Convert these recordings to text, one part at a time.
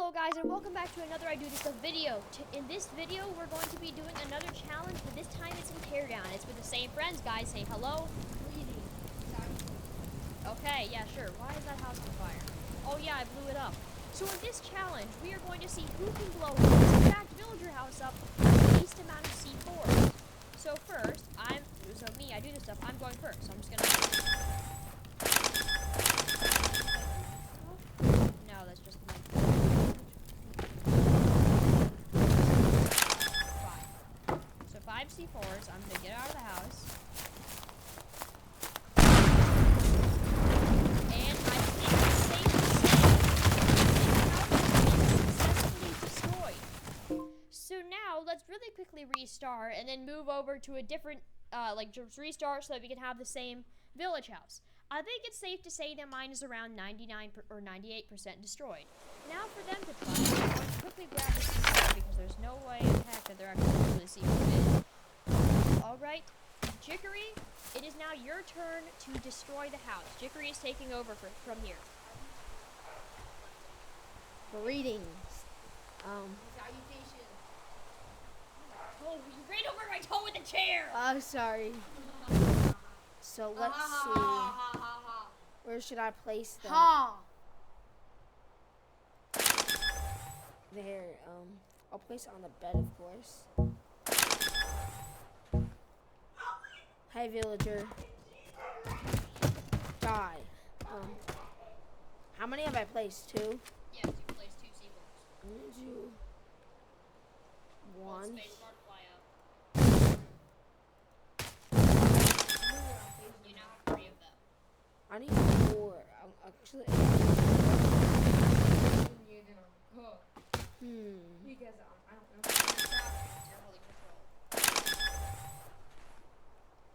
Hello guys, and welcome back to another I Do This Stuff video. In this video, we're going to be doing another challenge, but this time it's in Teardown. It's with the same friends, guys. Say hello. Okay, yeah, sure. Why is that house on fire? Oh yeah, I blew it up. So in this challenge, we are going to see who can blow this exact villager house up with the least amount of C4. So first, I do this stuff. I'm going first. So I'm just gonna. No, that's just my. So 5 C4s. I'm gonna get out of the house. And I think it's safe to say the house has been successfully destroyed. So now let's really quickly restart and then move over to a different, just restart so that we can have the same village house. I think it's safe to say that mine is around 99 or 98% destroyed. Now for them to try, I'm going to quickly grab the C4 because there's no way in heck that they're actually going to see what it is. Alright, Jickory, it is now your turn to destroy the house. Jickory is taking over from here. Greetings. Salutations. Oh, you ran over my toe with a chair! I'm sorry. So let's see. Where should I place them? There. I'll place it on the bed, of course. Hey, villager. Die. How many have I placed? 2? Yes, you placed 2 C4s. I'm gonna do 1. Spacebar to fly out. You now have 3 of them. I need 4. Actually. Because I don't know. You're holding control.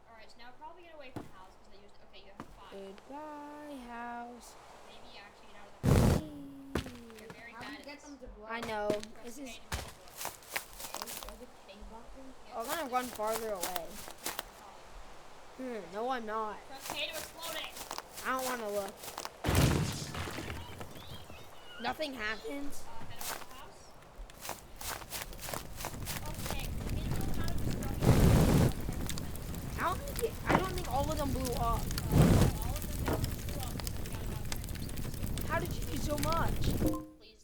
Alright, so now probably get away from the house because they used. Okay, you have 5. Goodbye, house. Maybe you actually get out of the house. You're very How do bad you at get this. them to blow? I know. This is. I'm gonna run farther away. No, I'm not. Press K to explode it. I don't want to look. Nothing happens. Head over to the house. Okay, the minimum amount of destruction. I don't think all of them blew up. All of them don't blew up. We got about 10%. How did you do so much? Please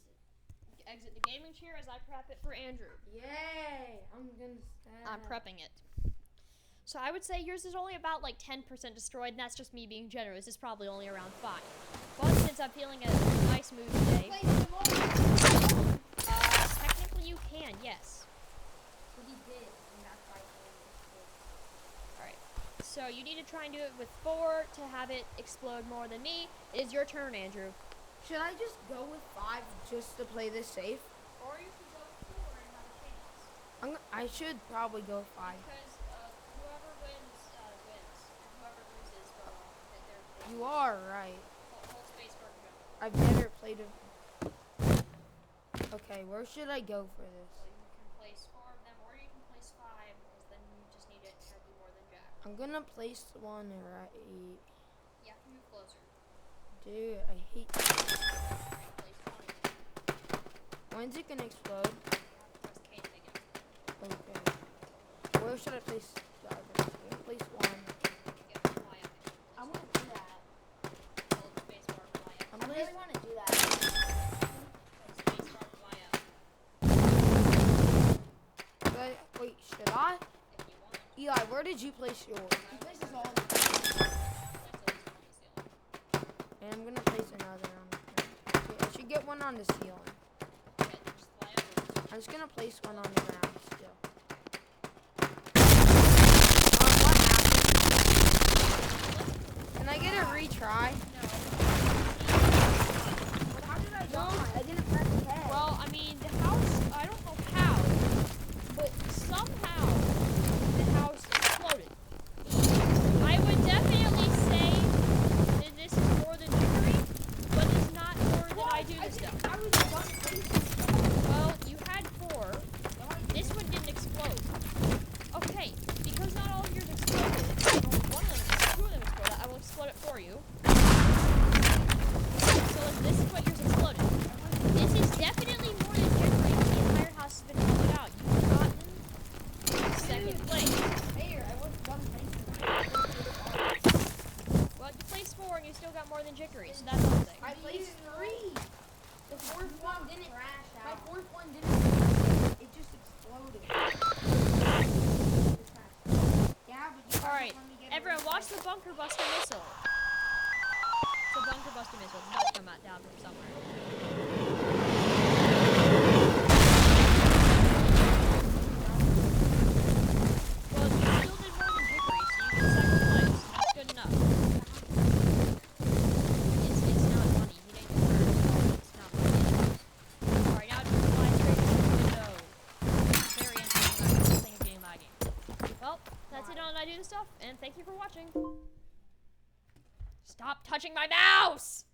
exit the gaming chair as I prep it for Andrew. Yay! I'm gonna stand. I'm prepping it. So I would say yours is only about like 10% destroyed, and that's just me being generous. It's probably only around 5. But since I'm feeling a nice mood today, technically you can, yes. But he did, and that's why Alright, so you need to try and do it with 4 to have it explode more than me. It is your turn, Andrew. Should I just go with 5 just to play this safe? Or you can go with 4 and have a chance. I should probably go 5. Because whoever wins, wins. And whoever loses, well, they're You are right. Hold space for jump. I've never played a. Okay, where should I go for this? So you can place 4 of them, or you can place 5, because then you just need it to be more than Jack. I'm gonna place one right. You have to move closer. Dude, I hate. Alright, place 1 again. When's it gonna explode? You have to press K to make it explode. Okay. Where should I place the other? I'm gonna place 1. You get to fly up. I want to do that. Hold the space bar, fly up. I'm I place. really want to do that. Hold space bar, fly up. Wait, should I? If you want. Eli, where did you place yours? He places all of Place at least one on the ceiling. And I'm gonna place another on the ground. I should get one on the ceiling. Okay, then just fly up. I'm just gonna place one on the ground still. What happened? Can I get a retry? But how did I die? I didn't press K. Well, I mean, the house, I don't know how, but somehow the house exploded. I would definitely say that this is more than Jickory, but it's not more than I do this stuff. I was one place. Well, you had 4. This one didn't explode. Okay, because not all of yours exploded, or 2 of them exploded, I will explode it for you. So this is what yours exploded. This is definitely fourth one didn't crash My out. fourth one didn't. It just exploded. Yeah, but you Alright, let me get everyone, a watch the bunker buster missile. It's a bunker buster missile. It's about to come out down from somewhere. Well, you still did more than Hickory, so you did second place. That's good enough. It's not funny. He didn't get hurt. It's not funny. Alright, now just fly straight into the window. Very interesting. I don't think of getting lagging. Well, that's it on I Do This Stuff, and thank you for watching. Stop touching my mouse!